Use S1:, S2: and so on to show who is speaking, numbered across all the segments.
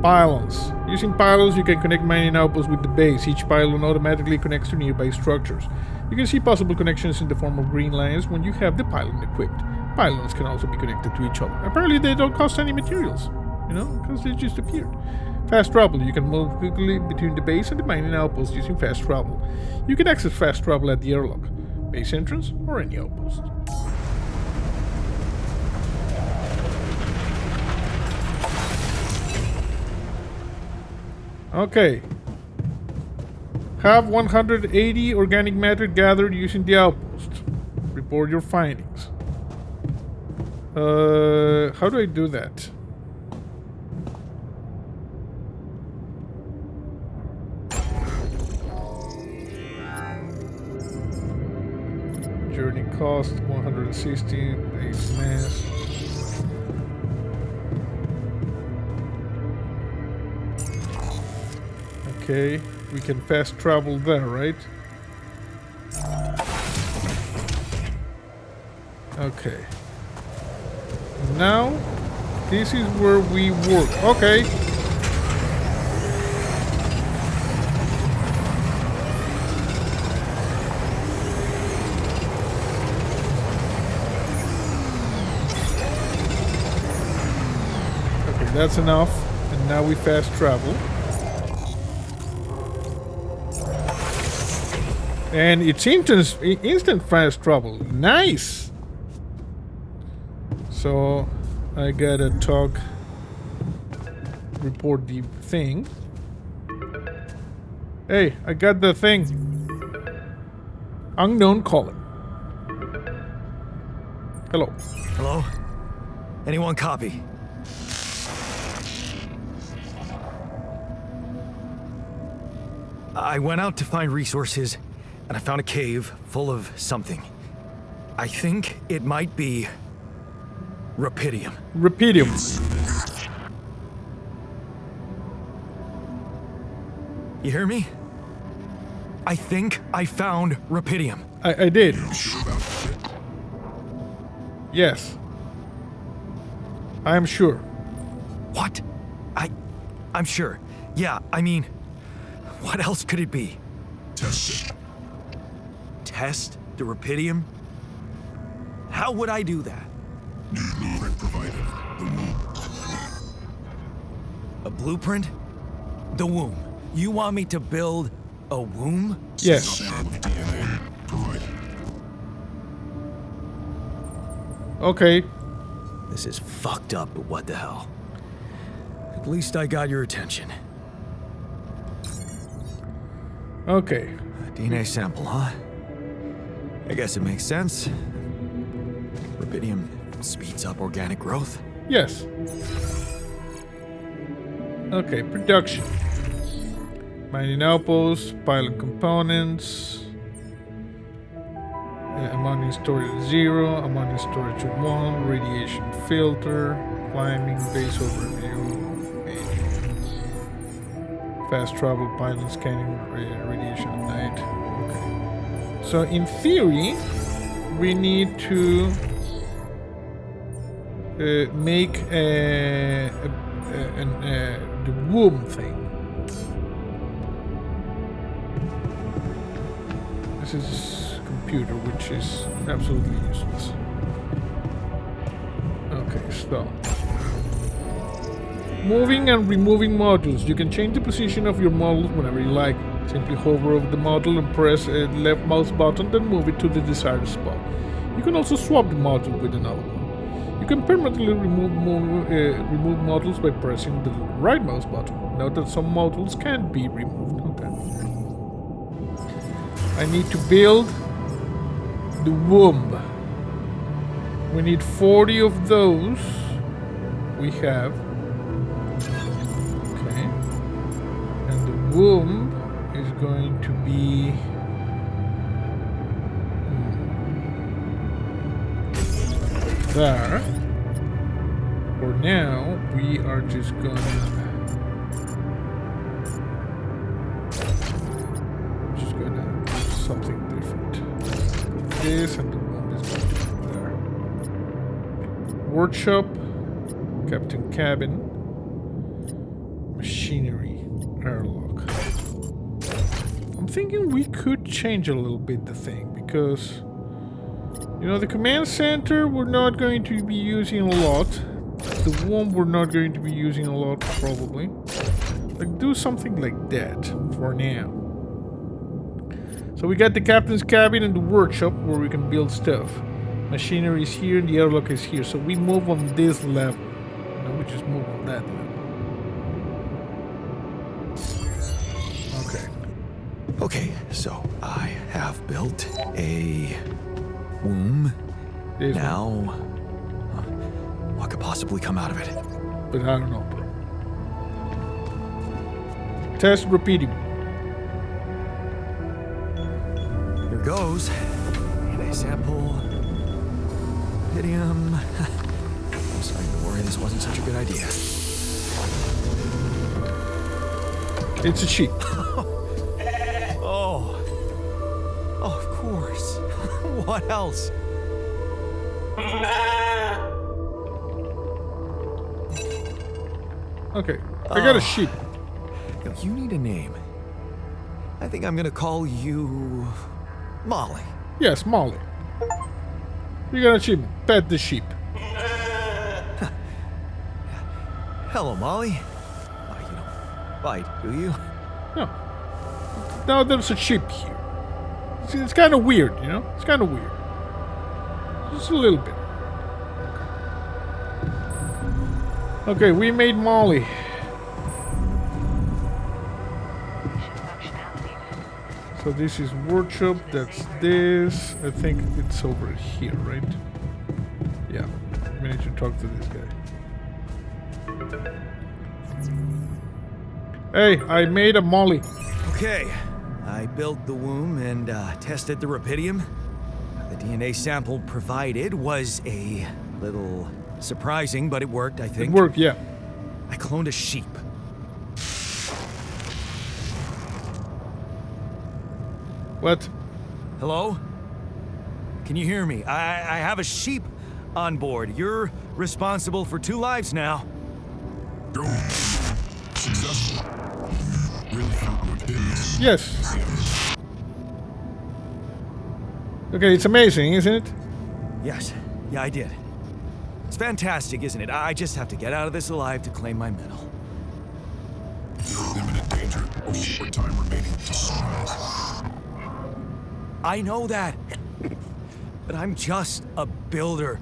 S1: Pylons. Using pylons, you can connect mining outposts with the base. Each pylon automatically connects to nearby structures. You can see possible connections in the form of green lines when you have the pylon equipped. Pylons can also be connected to each other. Apparently, they don't cost any materials, because they just appeared. Fast travel. You can move quickly between the base and the mining outpost using fast travel. You can access fast travel at the airlock, base entrance, or any outpost. Okay. Have 180 organic matter gathered using the outpost. Report your findings. How do I do that? Journey cost 160, base mass. Okay, we can fast travel there, right? Okay. Now, this is where we work. Okay. Okay, that's enough. And now we fast travel. And it's instant fast travel. Nice! So, I gotta report the thing. Hey, I got the thing. Unknown caller. Hello.
S2: Hello? Anyone copy? I went out to find resources, and I found a cave full of something. I think it might be Rapidium.
S1: Rapidium.
S2: You hear me? I think I found Rapidium.
S1: I did. Yes. I am sure.
S2: What? I'm sure. Yeah, I mean, what else could it be?
S3: Test it.
S2: Test the Rapidium? How would I do that?
S3: New blueprint provided. The womb.
S2: A blueprint? The womb. You want me to build a womb?
S1: Yes.
S3: Sample of DNA provided.
S1: Okay.
S2: This is fucked up, but what the hell? At least I got your attention.
S1: Okay.
S2: A DNA sample, huh? I guess it makes sense. Rapidium speeds up organic growth.
S1: Yes. Okay, production. Mining outposts, pilot components. Ammonia storage 0, ammonia storage 1, radiation filter, climbing, base overview, fast travel, pilot scanning, radiation at night. Okay. So in theory, we need to make the womb thing. This is computer, which is absolutely useless. Okay, stop. Moving and removing modules. You can change the position of your model whenever you like. Simply hover over the model and press the left mouse button, then move it to the desired spot. You can also swap the module with another one. You can permanently remove models by pressing the right mouse button. Note that some models can't be removed. Okay. I need to build the womb. We need 40 of those. We have. Okay. And the womb is going to be there. For now, we are just gonna do something different. This and the womb is going to be there. Workshop, Captain Cabin, Machinery. Airlock. I'm thinking we could change a little bit the thing because, you know, the command center we're not going to be using a lot. The one we're not going to be using a lot probably. Like do something like that for now. So we got the captain's cabin and the workshop where we can build stuff. Machinery is here and the airlock is here. So we move on this level. You know, we just move on that level. Okay.
S2: Okay, so I have built a womb.
S1: This
S2: Now, what could possibly come out of it?
S1: one. But I don't know, bro. Test Rapidium.
S2: Here goes. And a sample. Rapidium. I'm starting to worry this wasn't such a good idea.
S1: It's a sheep.
S2: Oh, of course. What else?
S1: Okay, I got a sheep.
S2: You need a name. I think I'm gonna call you Molly.
S1: Yes, Molly. You got a sheep. Pet the sheep.
S2: Hello, Molly. You don't bite, do you?
S1: No. Now there's a sheep here. It's kind of weird, you know? It's kind of weird. Just a little bit. Okay, we made Molly. So this is workshop, that's this. I think it's over here, right? Yeah. We need to talk to this guy. Hey, I made a Molly.
S2: Okay. I built the womb and tested the Rapidium. The DNA sample provided was a little surprising, but it worked, I think.
S1: It worked, yeah.
S2: I cloned a sheep.
S1: What?
S2: Hello? Can you hear me? I have a sheep on board. You're responsible for 2 lives now.
S3: Go. Successful. Really found what did this.
S1: Yes. Okay, it's amazing, isn't it?
S2: Yes. Yeah, I did. It's fantastic, isn't it? I just have to get out of this alive to claim my medal.
S3: You're in imminent danger of short time remaining to sunrise.
S2: I know that. But I'm just a builder.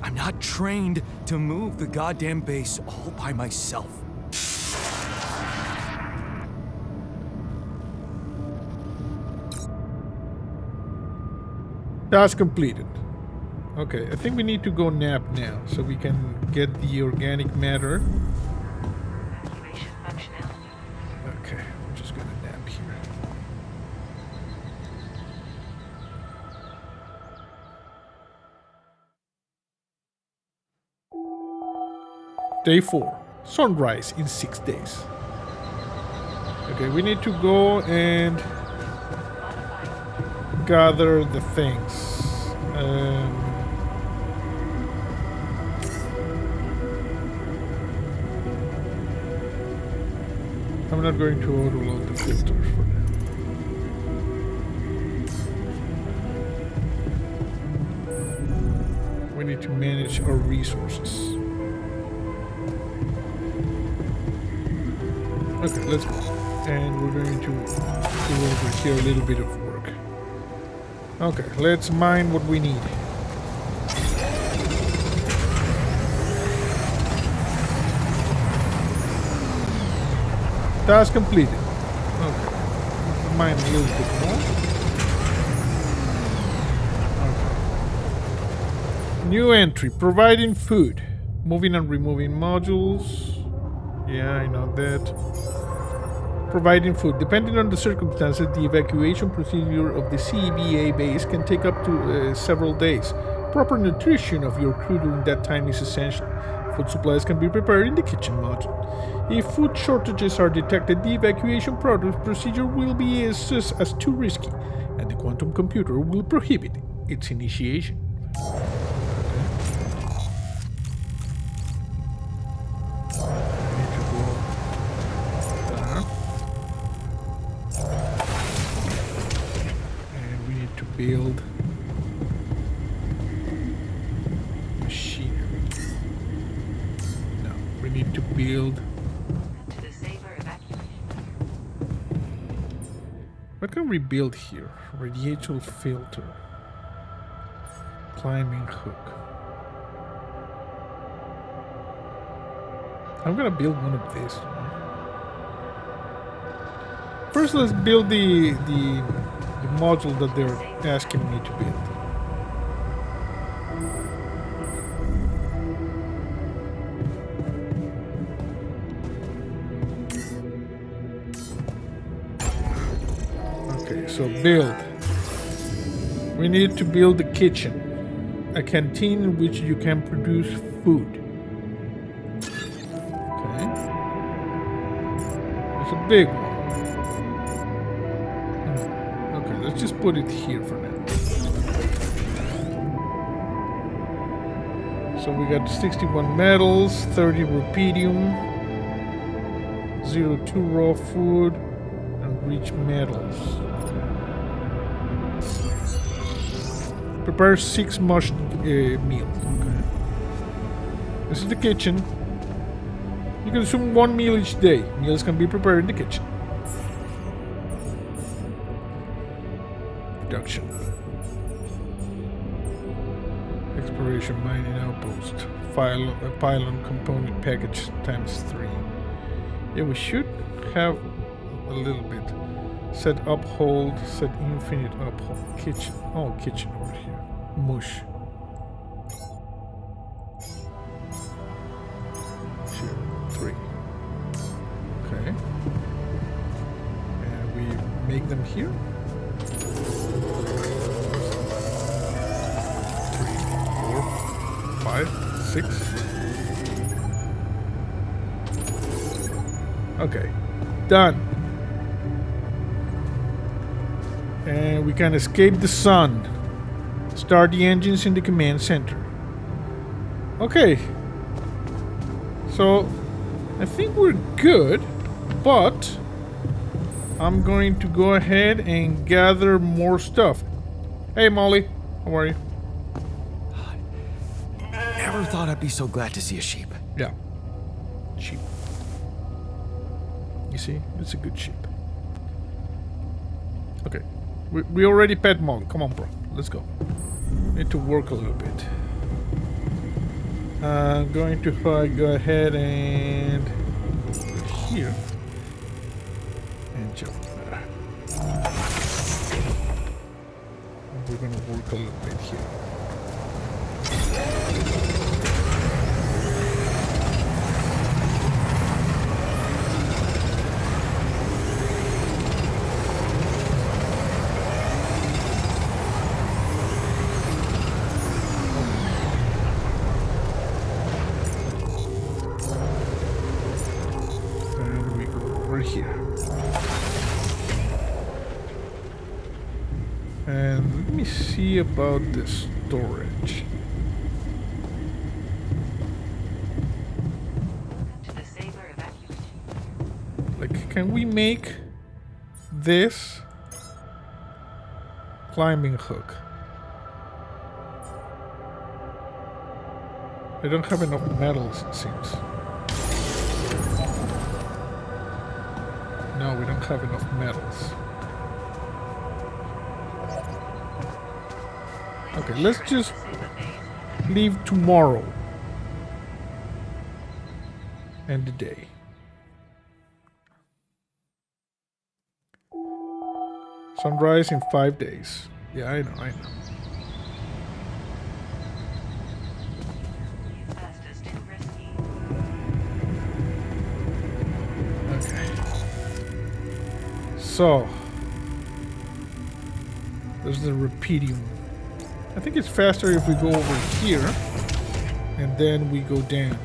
S2: I'm not trained to move the goddamn base all by myself.
S1: Task completed. Okay, I think we need to go nap now so we can get the organic matter. Okay, we're just gonna nap here. Day 4. Sunrise in 6 days. Okay, we need to go and gather the things. I'm not going to overload the filters for now. We need to manage our resources. Okay, let's go. And we're going to do over here a little bit of work. Okay, let's mine what we need. Task completed. Okay. Let's mine a little bit more. Okay. New entry. Providing food. Moving and removing modules. Yeah, I know that. Providing food. Depending on the circumstances, the evacuation procedure of the CBA base can take up to several days. Proper nutrition of your crew during that time is essential. Food supplies can be prepared in the kitchen module. If food shortages are detected, the evacuation procedure will be assessed as too risky, and the quantum computer will prohibit its initiation. build machinery. No, we need to build. What can we build here? Radiator filter. Climbing hook. I'm gonna build one of these. First, let's build the module that they're asking me to build. Okay, so build. We need to build a kitchen. A canteen in which you can produce food. Okay. It's a big one. Okay, let's just put it here for now. So we got 61 metals, 30 rupidium, 02 raw food, and rich metals. Prepare 6 mush meals. Okay. This is the kitchen. You consume 1 meal each day. Meals can be prepared in the kitchen. Production. Exploration mining outpost. Pylon component package ×3. Yeah, we should have a little bit. Set uphold, set infinite uphold. Kitchen. Oh, kitchen over here. Mush. Two, 3. Okay. And we make them here. 3, 4, 5, 6. Okay. Done. And we can escape the sun. Start the engines in the command center. Okay. So, I think we're good, but I'm going to go ahead and gather more stuff. Hey, Molly. How are you?
S2: Never thought I'd be so glad to see a sheep.
S1: Yeah. Sheep. You see? It's a good sheep. Okay. We already pet Molly. Come on, bro. Let's go. Need to work a little bit. I'm going to go ahead and go here and jump there. We're gonna work a little bit here. See about the storage. Like, can we make this climbing hook? I don't have enough metals, it seems. No, we don't have enough metals. Okay, let's just leave tomorrow and the day. Sunrise in 5 days. Yeah, I know. Okay. So, there's the Rapidium. I think it's faster if we go over here and then we go down.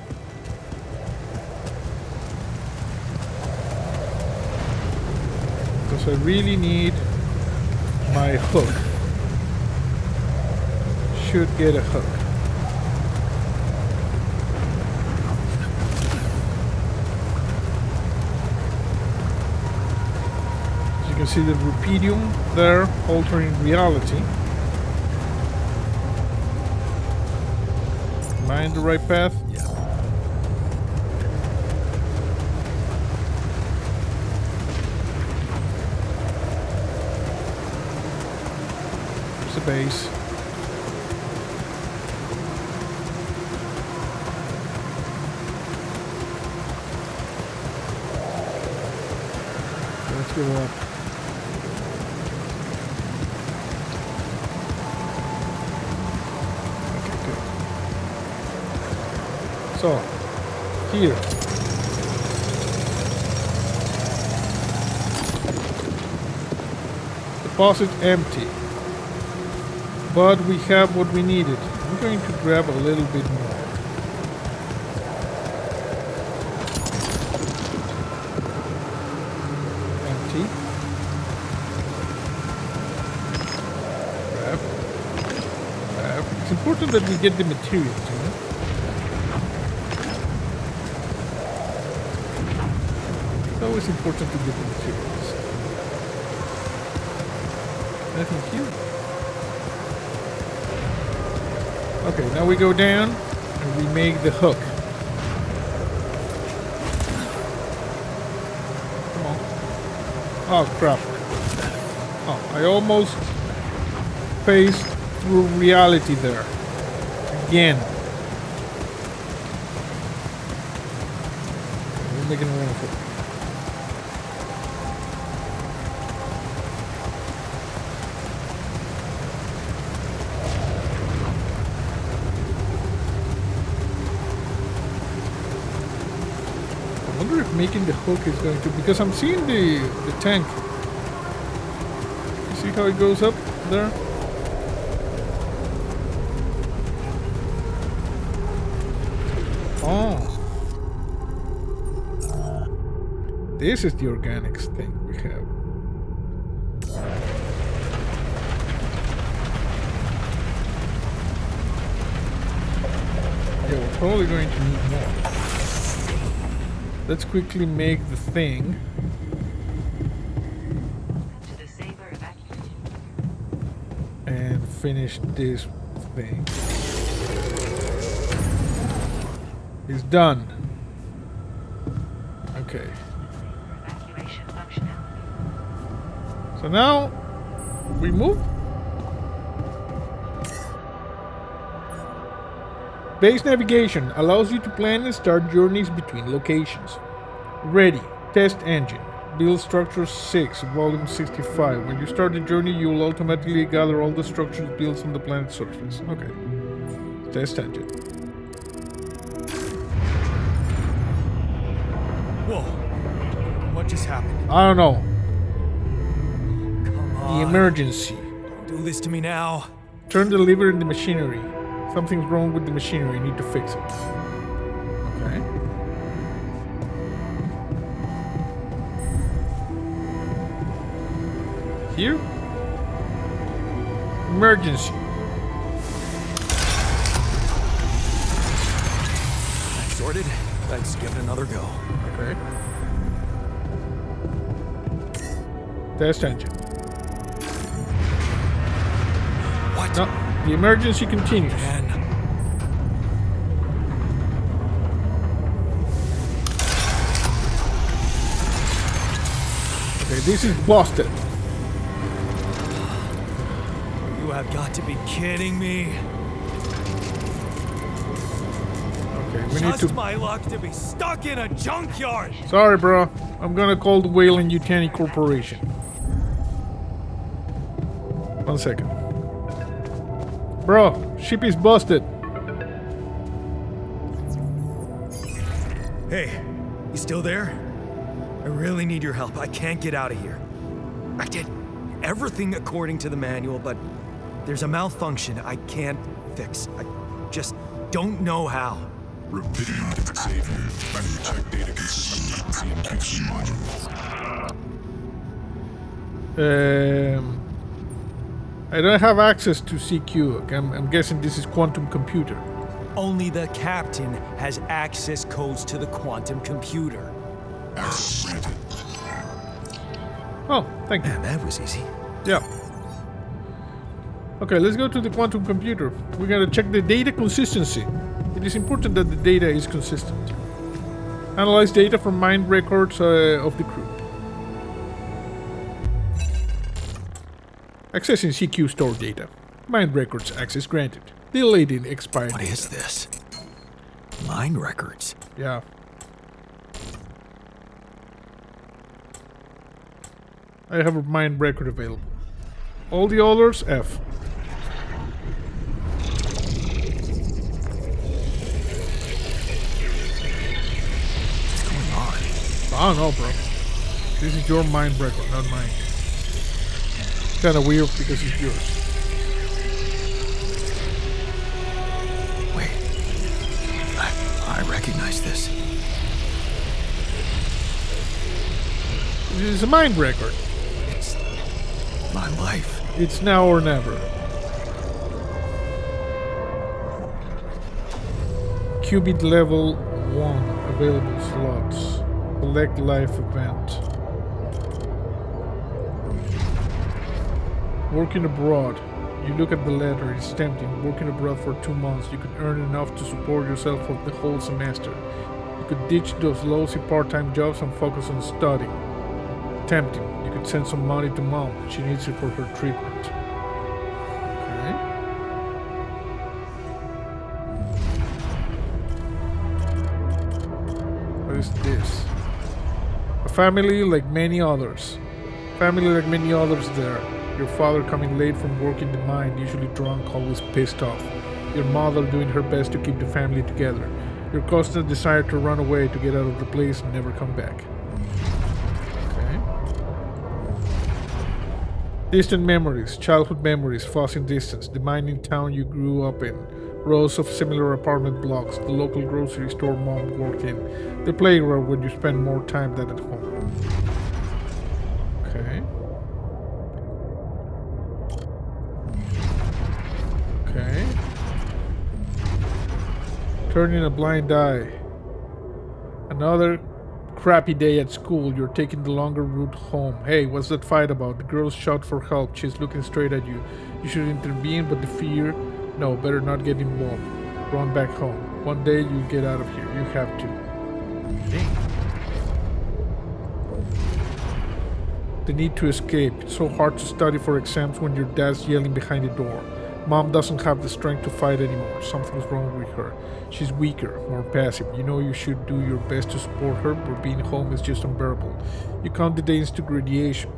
S1: Because I really need my hook. Should get a hook. As you can see the Rapidium there altering reality. I in the right path?
S2: Yeah.
S1: There's a base. Let's go up. Okay, good. So, here. Deposit empty. But we have what we needed. I'm going to grab a little bit more. Empty. Grab. Grab. It's important that we get the materials, you know? It's always important to get the materials. Nothing here. Okay, now we go down and we make the hook. Come on. Oh, crap. Oh, I almost faced through reality there. Again. We're making a run for it. Making the hook is going to, because I'm seeing the tank. You see how it goes up there? Oh, this is the organics thing we have. Yeah, we're probably going to need more. Let's quickly make the thing. And finish this thing. It's done. Okay. So now we move. Base navigation allows you to plan and start journeys between locations. Ready. Test engine. Build structure 6, volume 65. When you start the journey, you will automatically gather all the structures built on the planet's surface. Okay. Test engine.
S2: Whoa. What just happened?
S1: I don't know.
S2: Come on.
S1: The emergency.
S2: Don't do this to me now.
S1: Turn the lever in the machinery. Something's wrong with the machinery. I need to fix it. Okay. Here? Emergency.
S2: That's sorted. Let's give it another go.
S1: Okay. Test engine.
S2: What?
S1: No, the emergency continues.
S2: Man.
S1: Okay, this is busted.
S2: You have got to be kidding me.
S1: Okay, we need
S2: Just
S1: to.
S2: my luck to be stuck in a junkyard.
S1: Sorry, bro. I'm gonna call the Whalen Yutani Corporation. 1 second. Bro, ship is busted.
S2: Hey, you still there? I really need your help. I can't get out of here. I did everything according to the manual, but there's a malfunction I can't fix. I just don't know how.
S3: Rapidium can save you. Manual check data consistency and QC modules.
S1: I don't have access to CQ. I'm guessing this is quantum computer.
S2: Only the captain has access codes to the quantum computer.
S3: Access granted.
S1: Oh, thank you.
S2: Man, that was easy.
S1: Yeah. Okay, let's go to the quantum computer. We gotta check the data consistency. It It is important that the data is consistent. Analyze data from mind records of the crew. Accessing CQ store data. Mind records access granted. Deleting expired
S2: What
S1: data.
S2: is this? Mine records.
S1: Yeah. I have a mind record available. All the others, F.
S2: What's going on?
S1: I don't know, bro. This is your mind record, not mine. Kinda weird because it's yours.
S2: Wait. I recognize this.
S1: This is a mind record.
S2: It's my life.
S1: It's now or never. Qubit level 1 available slots. Select life event. Working abroad. You look at the letter, it's tempting. Working abroad for 2 months, you could earn enough to support yourself for the whole semester. You could ditch those lousy part-time jobs and focus on studying. Tempting. You could send some money to mom. She needs it for her treatment. Okay. What is this? A family like many others. Family like many others there. Your father coming late from work in the mine, usually drunk, always pissed off. Your mother doing her best to keep the family together. Your constant desire to run away, to get out of the place and never come back. Okay. Distant memories, childhood memories, fuzzy distance, the mining town you grew up in, rows of similar apartment blocks, the local grocery store mom worked in, the playground where you spend more time than at home. Okay. Okay. Turning a blind eye. Another crappy day at school. You're taking the longer route home. Hey, what's that fight about? The girls shout for help. She's looking straight at you. You should intervene, but the fear... No, better not get involved. Run back home. One day you'll get out of here. You have to. Dang. The need to escape. It's so hard to study for exams when your dad's yelling behind the door. Mom doesn't have the strength to fight anymore. Something's wrong with her. She's weaker, more passive. You know you should do your best to support her, but being home is just unbearable. You count the days to graduation,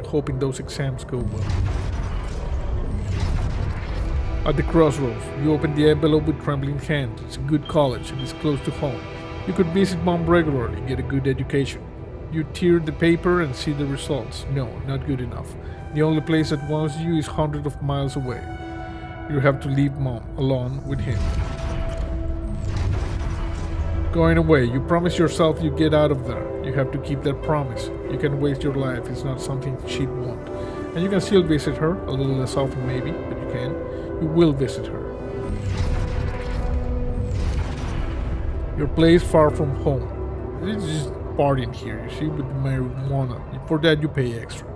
S1: hoping those exams go well. At the crossroads, you open the envelope with trembling hands. It's a good college and it's close to home. You could visit mom regularly, get a good education. You tear the paper and see the results. No, not good enough. The only place that wants you is hundreds of miles away. You have to leave mom alone with him. Going away, you promise yourself you get out of there. You have to keep that promise. You can waste your life, it's not something she'd want. And you can still visit her, a little less often maybe, but you can. You will visit her. Your place far from home. It's just partying here, you see, with marijuana. For that you pay extra.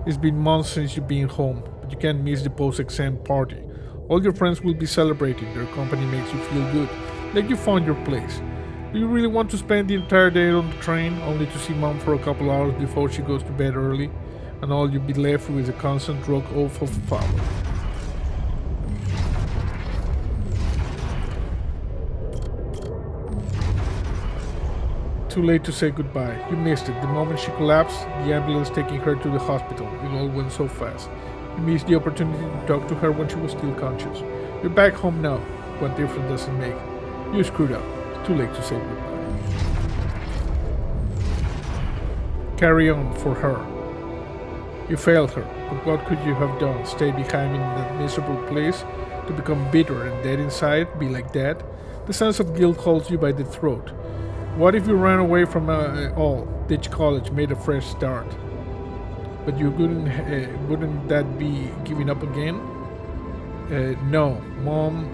S1: It's been months since you've been home, but you can't miss the post-exam party. All your friends will be celebrating, their company makes you feel good, like you found your place. Do you really want to spend the entire day on the train, only to see mom for a couple hours before she goes to bed early? And all you'll be left with is a constant drug oath of father. Too late to say goodbye. You missed it. The moment she collapsed, the ambulance taking her to the hospital. It all went so fast. You missed the opportunity to talk to her when she was still conscious. You're back home now. What difference does it make? You screwed up. It's too late to say goodbye. Carry on for her. You failed her, but what could you have done? Stay behind in that miserable place? To become bitter and dead inside? Be like that? The sense of guilt holds you by the throat. What if you ran away from all, ditched college, made a fresh start? But you wouldn't that be giving up again? No, mom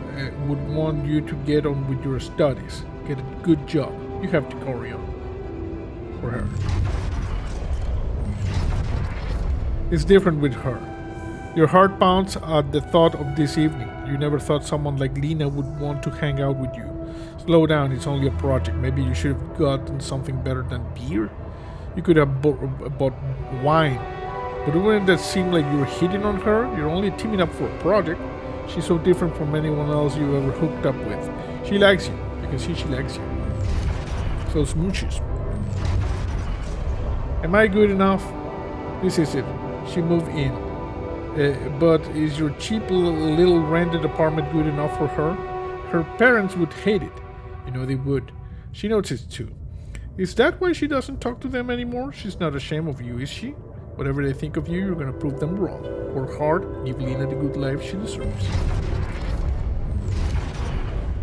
S1: would want you to get on with your studies, get a good job. You have to carry on. For her. It's different with her. Your heart pounds at the thought of this evening. You never thought someone like Lena would want to hang out with you. Slow down, it's only a project. Maybe you should have gotten something better than beer. You could have bought wine. But wouldn't that seem like you're hitting on her? You're only teaming up for a project. She's so different from anyone else you ever hooked up with. She likes you. You can see she likes you. So smooches. Am I good enough? This is it. She moved in. But is your cheap little rented apartment good enough for her? Her parents would hate it. You know they would. She noticed too. Is that why she doesn't talk to them anymore? She's not ashamed of you, is she? Whatever they think of you, you're gonna prove them wrong. Work hard, give Lena the good life she deserves.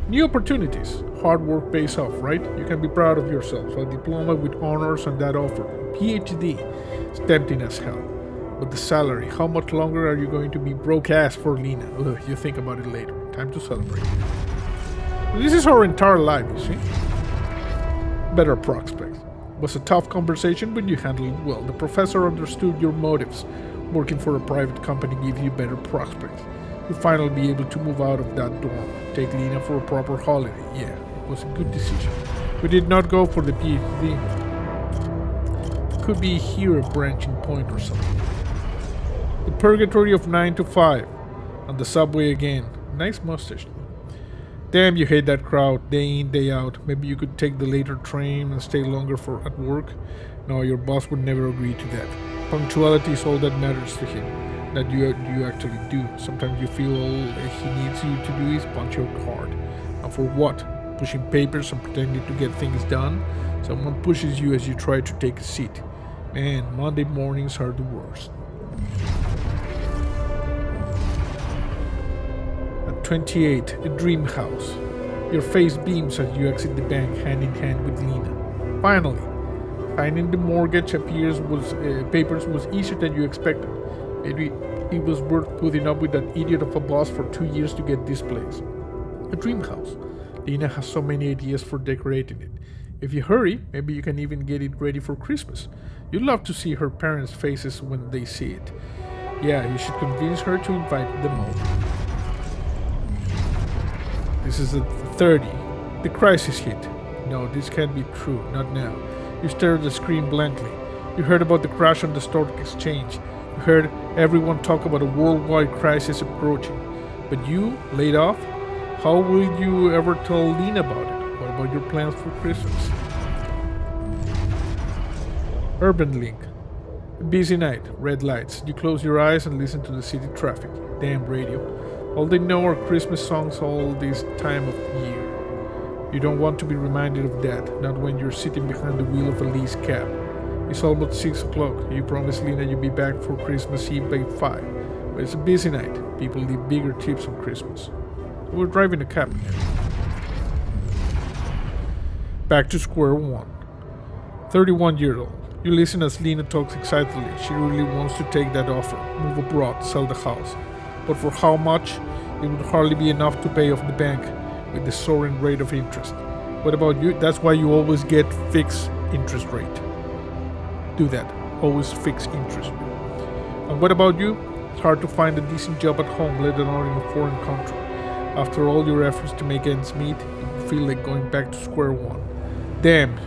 S1: New opportunities. Hard work pays off, right? You can be proud of yourself. A diploma with honors and that offer. PhD. It's tempting as hell. But the salary, how much longer are you going to be broke ass for Lena? Ugh, you think about it later. Time to celebrate. This is her entire life, you see. Better prospects. It was a tough conversation, but you handled it well. The professor understood your motives. Working for a private company gives you better prospects. You'll finally be able to move out of that dorm. Take Lena for a proper holiday. Yeah, it was a good decision. We did not go for the PhD. Could be here a branching point or something. The purgatory of 9 to 5. On the subway again. Nice mustache. Damn, you hate that crowd, day in, day out. Maybe you could take the later train and stay longer at work. No, your boss would never agree to that. Punctuality is all that matters to him. That you actually do. Sometimes you feel all he needs you to do is punch your card. And for what? Pushing papers and pretending to get things done? Someone pushes you as you try to take a seat. Man, Monday mornings are the worst. At 28, a dream house. Your face beams as you exit the bank hand in hand with Lena. Finally, finding the mortgage papers was easier than you expected. Maybe it was worth putting up with that idiot of a boss for 2 years to get this place. A dream house. Lena has so many ideas for decorating it. If you hurry, maybe you can even get it ready for Christmas. You'd love to see her parents' faces when they see it. Yeah, you should convince her to invite them over. This is at 30. The crisis hit. No, this can't be true, not now. You stare at the screen blankly. You heard about the crash on the stock exchange. You heard everyone talk about a worldwide crisis approaching. But you, laid off? How will you ever tell Lena about it? What about your plans for Christmas? Urban Link. A busy night, red lights. You close your eyes and listen to the city traffic. Damn radio. All they know are Christmas songs all this time of year. You don't want to be reminded of that, not when you're sitting behind the wheel of a leased cab. It's almost 6 o'clock. You promised Lena you'd be back for Christmas Eve by 5. But it's a busy night. People leave bigger tips on Christmas. We're driving a cab again. Back to square one. 31 years old. You listen as Lena talks excitedly. She really wants to take that offer. Move abroad, sell the house. But for how much? It would hardly be enough to pay off the bank with the soaring rate of interest. What about you? That's why you always get fixed interest rate. Do that. Always fixed interest rate. And what about you? It's hard to find a decent job at home, let alone in a foreign country. After all your efforts to make ends meet, you feel like going back to square one. Damn,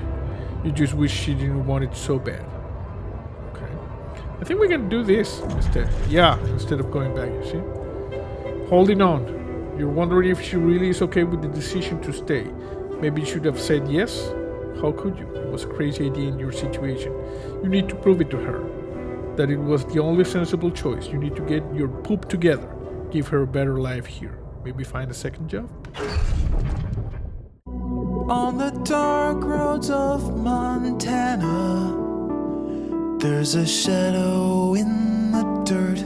S1: you just wish she didn't want it so bad. Okay. I think we can do this instead. Yeah, instead of going back, you see? Holding on. You're wondering if she really is okay with the decision to stay. Maybe you should have said yes? How could you? It was a crazy idea in your situation. You need to prove it to her. That it was the only sensible choice. You need to get your poop together. Give her a better life here. Maybe find a second job?
S4: On the dark roads of Montana, there's a shadow in the dirt.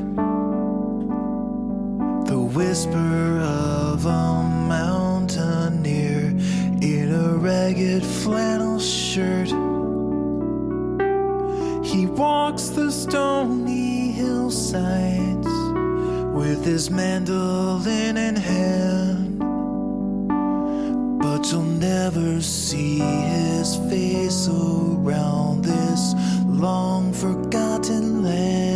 S4: The whisper of a mountaineer in a ragged flannel shirt. He walks the stony hillsides with his mandolin in hand, but you'll never see his face around this long forgotten land.